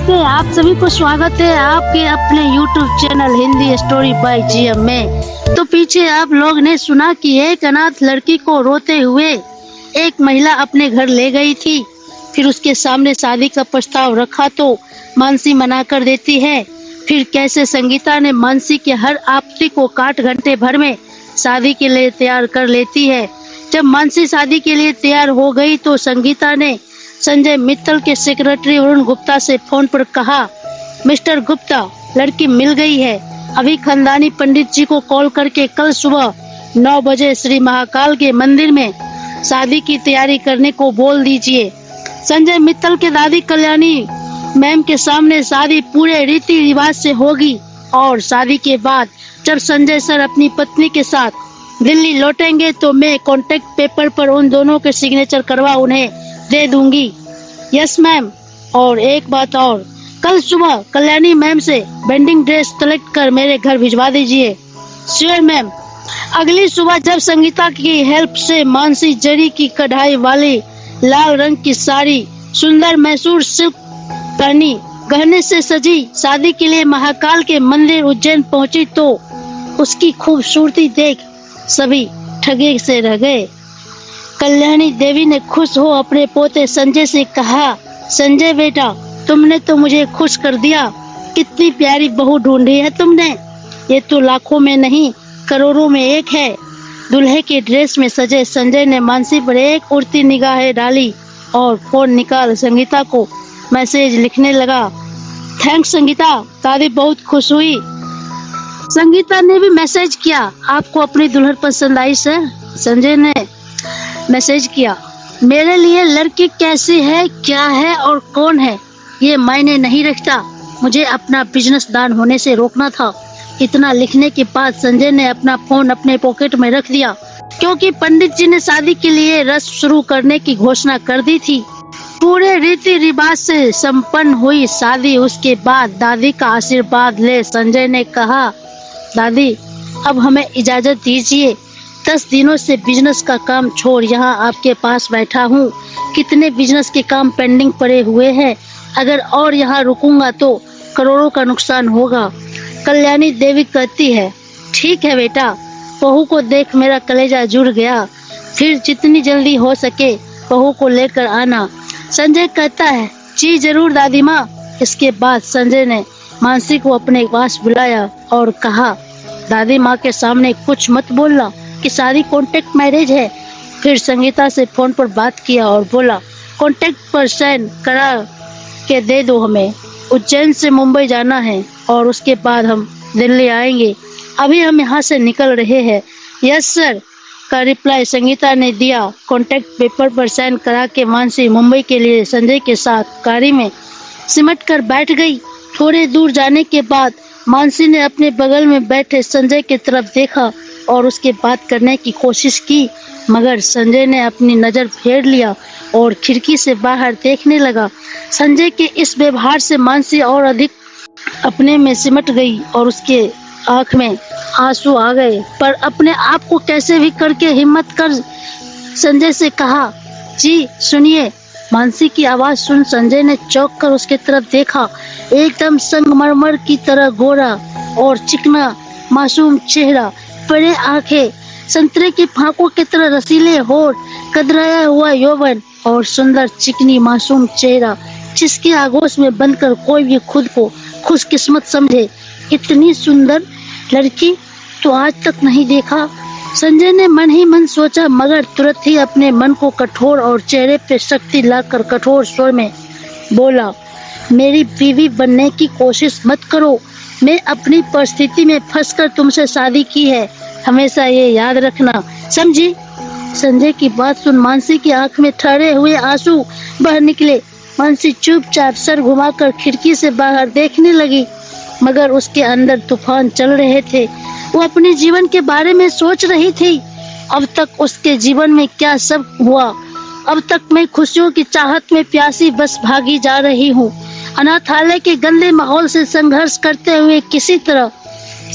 नमस्ते, आप सभी को स्वागत है आपके अपने YouTube channel Hindi story by GM में। तो पीछे आप लोग ने सुना कि एक अनाथ लड़की को रोते हुए एक महिला अपने घर ले गई थी। फिर उसके सामने शादी का प्रस्ताव रखा तो मानसी मना कर देती है। फिर कैसे संगीता ने मानसी के हर आपत्ति को काट घंटे भर में शादी के लिए तैयार कर लेती है। जब मानसी शादी के लिए तैयार हो गई तो संगीता ने संजय मित्तल के सेक्रेटरी वरुण गुप्ता से फोन पर कहा, मिस्टर गुप्ता, लड़की मिल गई है। अभी खानदानी पंडित जी को कॉल करके कल सुबह 9 बजे श्री महाकाल के मंदिर में शादी की तैयारी करने को बोल दीजिए। संजय मित्तल के दादी कल्याणी मैम के सामने शादी पूरे रीति रिवाज से होगी और शादी के बाद जब संजय सर अपनी पत्नी के साथ दिल्ली लौटेंगे तो मैं कॉन्ट्रैक्ट पेपर पर उन दोनों के सिग्नेचर करवा उन्हें दे दूंगी। Yes ma'am. और एक बात और, कल सुबह कल्याणी मैम से वेडिंग ड्रेस कलेक्ट कर मेरे घर भिजवा दीजिए। Sure ma'am. अगली सुबह जब संगीता की हेल्प से मानसी जरी की कढ़ाई वाली लाल रंग की साड़ी, सुंदर मैसूर सिल्क पहनी, गहने से सजी शादी के लिए महाकाल के मंदिर उज्जैन पहुंची तो उसकी खूबसूरती देख सभी ठगे से रह गए। कल्याणी देवी ने खुश हो अपने पोते संजय से कहा, संजय बेटा, तुमने तो मुझे खुश कर दिया। कितनी प्यारी बहू ढूंढी है तुमने। ये तो लाखों में नहीं करोड़ों में एक है। दूल्हे के ड्रेस में सजे संजय ने मानसी पर एक उड़ती निगाहें डाली और फोन निकाल संगीता को मैसेज लिखने लगा। थैंक्स संगीता, दादी बहुत खुश हुई। संगीता ने भी मैसेज किया, आपको अपनी दुल्हन पसंद आई सर। संजय ने मैसेज किया, मेरे लिए लड़की कैसी है, क्या है और कौन है ये मायने नहीं रखता, मुझे अपना बिजनेस दान होने से रोकना था। इतना लिखने के बाद संजय ने अपना फोन अपने पॉकेट में रख दिया क्योंकि पंडित जी ने शादी के लिए रस्म शुरू करने की घोषणा कर दी थी। पूरे रीति रिवाज से संपन्न हुई शादी। उसके बाद दादी का आशीर्वाद ले संजय ने कहा, दादी अब हमें इजाजत दीजिए। 10 दिनों से बिजनेस का काम छोड़ यहाँ आपके पास बैठा हूँ। कितने बिजनेस के काम पेंडिंग पड़े हुए हैं। अगर और यहाँ रुकूंगा तो करोड़ों का नुकसान होगा। कल्याणी देवी कहती है, ठीक है बेटा, बहू को देख मेरा कलेजा जुड़ गया। फिर जितनी जल्दी हो सके बहू को लेकर आना। संजय कहता है, जी जरूर दादी माँ। इसके बाद संजय ने मानसी को अपने पास बुलाया और कहा, दादी माँ के सामने कुछ मत बोलना कि शादी कॉन्ट्रैक्ट मैरिज है। फिर संगीता से फोन पर बात किया और बोला, कॉन्ट्रैक्ट पर साइन करा के दे दो, हमें उज्जैन से मुंबई जाना है और उसके बाद हम दिल्ली आएंगे। अभी हम यहाँ से निकल रहे हैं। यस सर का रिप्लाई संगीता ने दिया। कॉन्ट्रैक्ट पेपर पर साइन करा के मानसी मुंबई के लिए संजय के साथ गाड़ी में सिमट कर बैठ गई। थोड़े दूर जाने के बाद मानसी ने अपने बगल में बैठे संजय की तरफ देखा और उसके बात करने की कोशिश की, मगर संजय ने अपनी नज़र फेर लिया और खिड़की से बाहर देखने लगा। संजय के इस व्यवहार से मानसी और अधिक अपने में सिमट गई और उसके आंख में आंसू आ गए। पर अपने आप को कैसे भी करके हिम्मत कर संजय से कहा, जी सुनिए। मानसी की आवाज़ सुन संजय ने चौंक कर उसके तरफ देखा। एकदम संगमरमर की तरह गोरा और चिकना मासूम चेहरा, बड़े आंखें, संतरे की फांकों की तरह रसीले होठ, कदराया हुआ यौवन और सुंदर चिकनी मासूम चेहरा जिसके आगोश में बनकर कोई भी खुद को खुशकिस्मत समझे। इतनी सुंदर लड़की तो आज तक नहीं देखा, संजय ने मन ही मन सोचा, मगर तुरंत ही अपने मन को कठोर और चेहरे पे शक्ति लाकर कठोर स्वर में बोला, मेरी बीवी बनने की कोशिश मत करो। मैं अपनी परिस्थिति में फंसकर तुमसे शादी की है, हमेशा ये याद रखना, समझी। संजय की बात सुन मानसी की आंख में ठहरे हुए आंसू बह निकले। मानसी चुपचाप सर घुमाकर खिड़की से बाहर देखने लगी, मगर उसके अंदर तूफान चल रहे थे। वो अपने जीवन के बारे में सोच रही थी। अब तक उसके जीवन में क्या सब हुआ। अब तक मैं खुशियों की चाहत में प्यासी बस भागी जा रही हूँ। अनाथालय के गंदे माहौल से संघर्ष करते हुए किसी तरह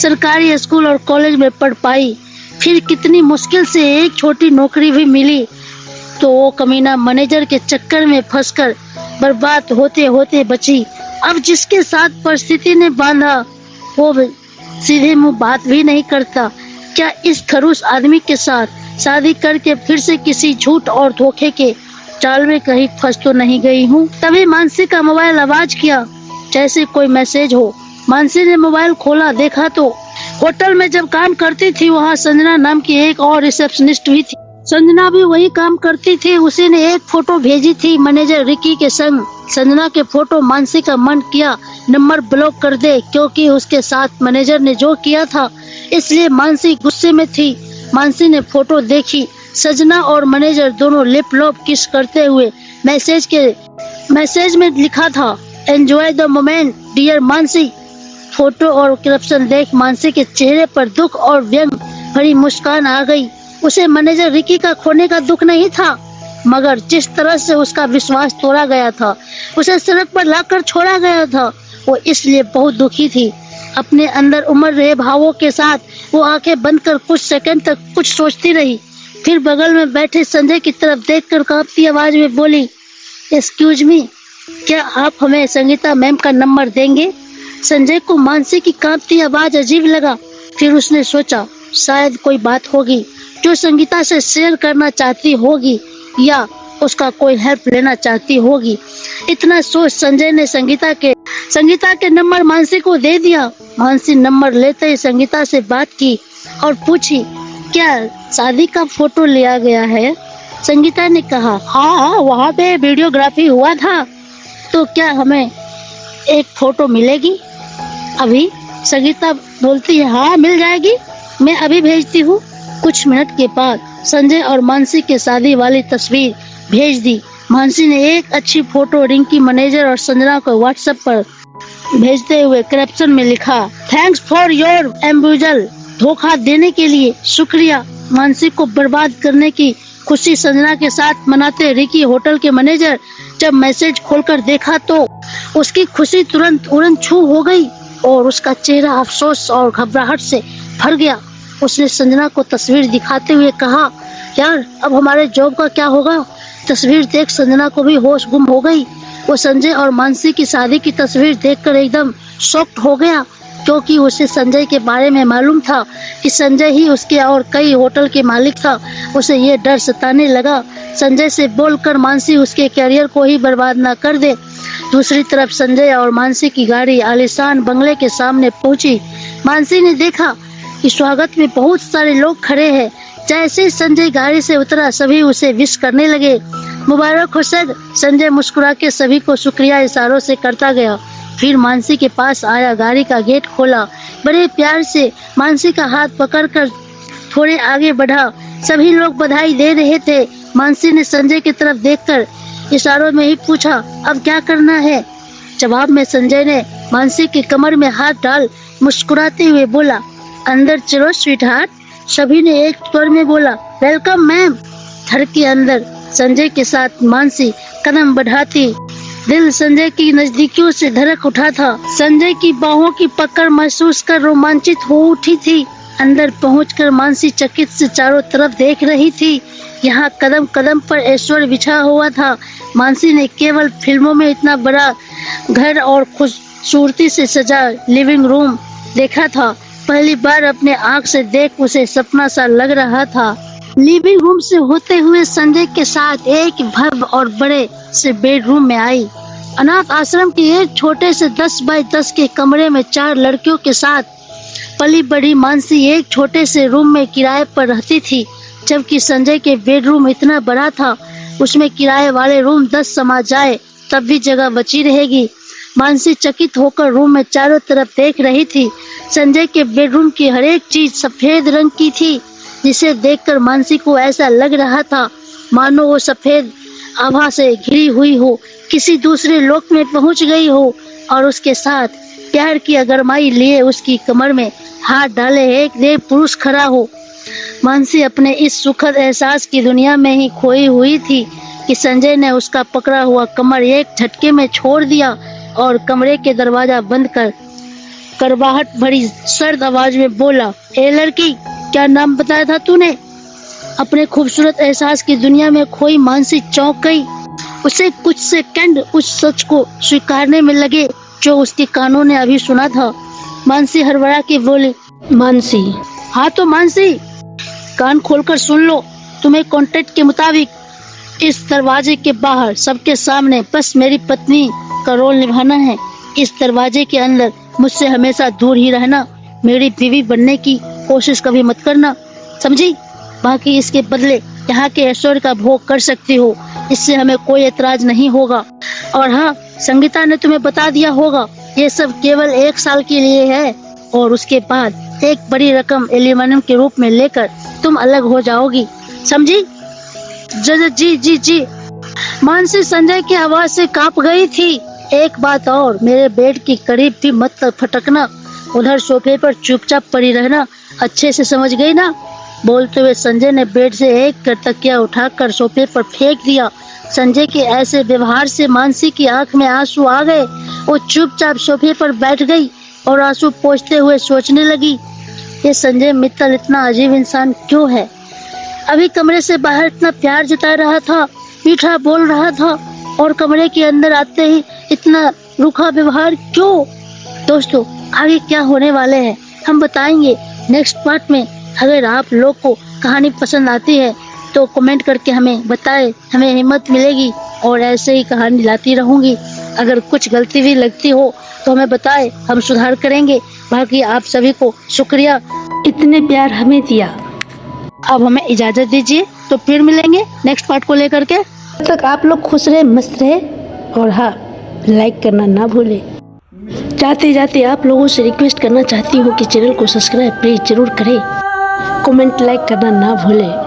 सरकारी स्कूल और कॉलेज में पढ़ पाई। फिर कितनी मुश्किल से एक छोटी नौकरी भी मिली तो वो कमीना मैनेजर के चक्कर में फंसकर बर्बाद होते होते बची। अब जिसके साथ परिस्थिति ने बांधा वो सीधे मुंह बात भी नहीं करता। क्या इस खड़ूस आदमी के साथ शादी करके फिर से किसी झूठ और धोखे के जाल में कहीं फंस तो नहीं गई हूँ? तभी मानसी का मोबाइल आवाज किया जैसे कोई मैसेज हो। मानसी ने मोबाइल खोला, देखा तो होटल में जब काम करती थी वहाँ संजना नाम की एक और रिसेप्शनिस्ट भी थी। संजना भी वही काम करती थी। उसी ने एक फोटो भेजी थी मैनेजर रिकी के संग। संजना के फोटो मानसी का मन किया नंबर ब्लॉक कर दे, क्योंकि उसके साथ मैनेजर ने जो किया था इसलिए मानसी गुस्से में थी। मानसी ने फोटो देखी, संजना और मैनेजर दोनों लिप लॉक किस करते हुए। मैसेज में लिखा था enjoy the moment dear Mansi. Photo और कैप्शन देख मानसी के चेहरे पर दुख और व्यंग भरी मुस्कान आ गई। उसे मैनेजर रिकी का खोने का दुख नहीं था, मगर जिस तरह से उसका विश्वास तोड़ा गया था, उसे सड़क पर लाकर छोड़ा गया था, वो इसलिए बहुत दुखी थी। अपने अंदर उमड़ रहे भावों के साथ वो आंखें बंद कर कुछ सेकंड तक कुछ सोचती रही। फिर बगल में बैठे संजय की तरफ देखकर कांपती आवाज में बोली, एक्सक्यूज मी, क्या आप हमें संगीता मैम का नंबर देंगे? संजय को मानसी की कांपती आवाज अजीब लगा। फिर उसने सोचा शायद कोई बात होगी जो संगीता से शेयर करना चाहती होगी या उसका कोई हेल्प लेना चाहती होगी। इतना सोच संजय ने संगीता के नंबर मानसी को दे दिया। मानसी नंबर लेते ही संगीता से बात की और पूछी, क्या शादी का फोटो लिया गया है? संगीता ने कहा, हाँ वहाँ पे वीडियोग्राफी हुआ था। तो क्या हमें एक फोटो मिलेगी अभी? संगीता बोलती है, हाँ मिल जाएगी, मैं अभी भेजती हूँ। कुछ मिनट के बाद संजय और मानसी के शादी वाली तस्वीर भेज दी। मानसी ने एक अच्छी फोटो रिंकी, मैनेजर और संजना को व्हाट्सएप पर भेजते हुए कैप्शन में लिखा, थैंक्स फॉर योर एम्बुजल, धोखा देने के लिए शुक्रिया। मानसी को बर्बाद करने की खुशी संजना के साथ मनाते रिकी होटल के मैनेजर जब मैसेज खोलकर देखा तो उसकी खुशी तुरंत उड़न छू हो गई और उसका चेहरा अफसोस और घबराहट से भर गया। उसने संजना को तस्वीर दिखाते हुए कहा, यार अब हमारे जॉब का क्या होगा? तस्वीर देख संजना को भी होश गुम हो गई। वो संजय और मानसी की शादी की तस्वीर देखकर एकदम शॉक्ड हो गया, क्योंकि उसे संजय के बारे में मालूम था कि संजय ही उसके और कई होटल के मालिक था। उसे ये डर सताने लगा संजय से बोलकर मानसी उसके करियर को ही बर्बाद न कर दे। दूसरी तरफ संजय और मानसी की गाड़ी आलीशान बंगले के सामने पहुंची। मानसी ने देखा कि स्वागत में बहुत सारे लोग खड़े हैं। जैसे ही संजय गाड़ी से उतरा सभी उसे विश करने लगे। मुबारक हो सर। संजय मुस्कुरा के सभी को शुक्रिया इशारों से करता गया। फिर मानसी के पास आया, गाड़ी का गेट खोला, बड़े प्यार से मानसी का हाथ पकड़कर थोड़े आगे बढ़ा। सभी लोग बधाई दे रहे थे। मानसी ने संजय की तरफ देखकर इशारों में ही पूछा, अब क्या करना है? जवाब में संजय ने मानसी की कमर में हाथ डाल मुस्कुराते हुए बोला, अंदर चलो स्वीटहार्ट। सभी ने एक स्वर में बोला, वेलकम मैम। घर के अंदर संजय के साथ मानसी कदम बढ़ाती, दिल संजय की नजदीकियों से धड़क उठा था। संजय की बाहों की पकड़ महसूस कर रोमांचित हो उठी थी। अंदर पहुंचकर मानसी चकित से चारों तरफ देख रही थी। यहाँ कदम कदम पर ऐश्वर्य बिछा हुआ था। मानसी ने केवल फिल्मों में इतना बड़ा घर और खूबसूरती से सजा लिविंग रूम देखा था। पहली बार अपने आँख से देख उसे सपना सा लग रहा था। लिविंग रूम से होते हुए संजय के साथ एक भव्य और बड़े से बेडरूम में आई। अनाथ आश्रम के एक छोटे से 10 बाय 10 के कमरे में 4 लड़कियों के साथ पली बड़ी मानसी एक छोटे से रूम में किराए पर रहती थी, जबकि संजय के बेडरूम इतना बड़ा था उसमें किराए वाले रूम 10 समा जाए तब भी जगह बची रहेगी। मानसी चकित होकर रूम में चारों तरफ देख रही थी। संजय के बेडरूम की हर एक चीज सफेद रंग की थी, जिसे देखकर मानसी को ऐसा लग रहा था मानो वो सफेद आभा से घिरी हुई हो, किसी दूसरे लोक में पहुंच गई हो और उसके साथ प्यार की अगरमाई लिए उसकी कमर में हाथ डाले एक देव पुरुष खड़ा हो। मानसी अपने इस सुखद एहसास की दुनिया में ही खोई हुई थी कि संजय ने उसका पकड़ा हुआ कमर एक झटके में छोड़ दिया और कमरे के दरवाजा बंद कर करवाहट भरी सर्द आवाज में बोला, ए लड़की, क्या नाम बताया था तूने? अपने खूबसूरत एहसास की दुनिया में खोई मानसी चौंक गई। उसे कुछ सेकंड उस सच को स्वीकारने में लगे जो उसके कानों ने अभी सुना था। मानसी हड़बड़ा के बोली, मानसी, हाँ तो मानसी, कान खोलकर सुन लो। तुम्हें कॉन्ट्रैक्ट के मुताबिक इस दरवाजे के बाहर सबके सामने बस मेरी पत्नी का रोल निभाना है। इस दरवाजे के अंदर मुझसे हमेशा दूर ही रहना। मेरी बीवी बनने की कोशिश कभी मत करना, समझी? बाकी इसके बदले यहाँ के ऐश्वर्य का भोग कर सकती हो, इससे हमें कोई एतराज नहीं होगा। और हाँ, संगीता ने तुम्हें बता दिया होगा, ये सब केवल 1 साल के लिए है और उसके बाद एक बड़ी रकम एल्यूमिनियम के रूप में लेकर तुम अलग हो जाओगी, समझी? जी जी जी। मानसी संजय की आवाज से कांप गई थी। एक बात और, मेरे बेड के करीब भी मत फटकना, उधर सोफे पर चुपचाप पड़ी रहना, अच्छे से समझ गई ना? बोलते हुए संजय ने बेड से एक तकिया उठाकर सोफे पर फेंक दिया। संजय के ऐसे व्यवहार से मानसी की आंख में आंसू आ गए। वो चुपचाप सोफे पर बैठ गई और आंसू पोंछते हुए सोचने लगी, ये संजय मित्तल इतना अजीब इंसान क्यों है? अभी कमरे से बाहर इतना प्यार जता रहा था, मीठा बोल रहा था, और कमरे के अंदर आते ही इतना रूखा व्यवहार क्यों? दोस्तों, आगे क्या होने वाले हैं हम बताएंगे नेक्स्ट पार्ट में। अगर आप लोग को कहानी पसंद आती है तो कमेंट करके हमें बताएं, हमें हिम्मत मिलेगी और ऐसे ही कहानी लाती रहूंगी। अगर कुछ गलती भी लगती हो तो हमें बताएं, हम सुधार करेंगे। बाकी आप सभी को शुक्रिया, इतने प्यार हमें दिया। अब हमें इजाजत दीजिए, तो फिर मिलेंगे नेक्स्ट पार्ट को लेकर के। तब तक आप लोग खुश रहे, मस्त रहे, और हाँ, लाइक करना ना भूलें। जाते जाते आप लोगों से रिक्वेस्ट करना चाहती हूँ कि चैनल को सब्सक्राइब प्लीज जरूर करें, कमेंट लाइक करना ना भूलें।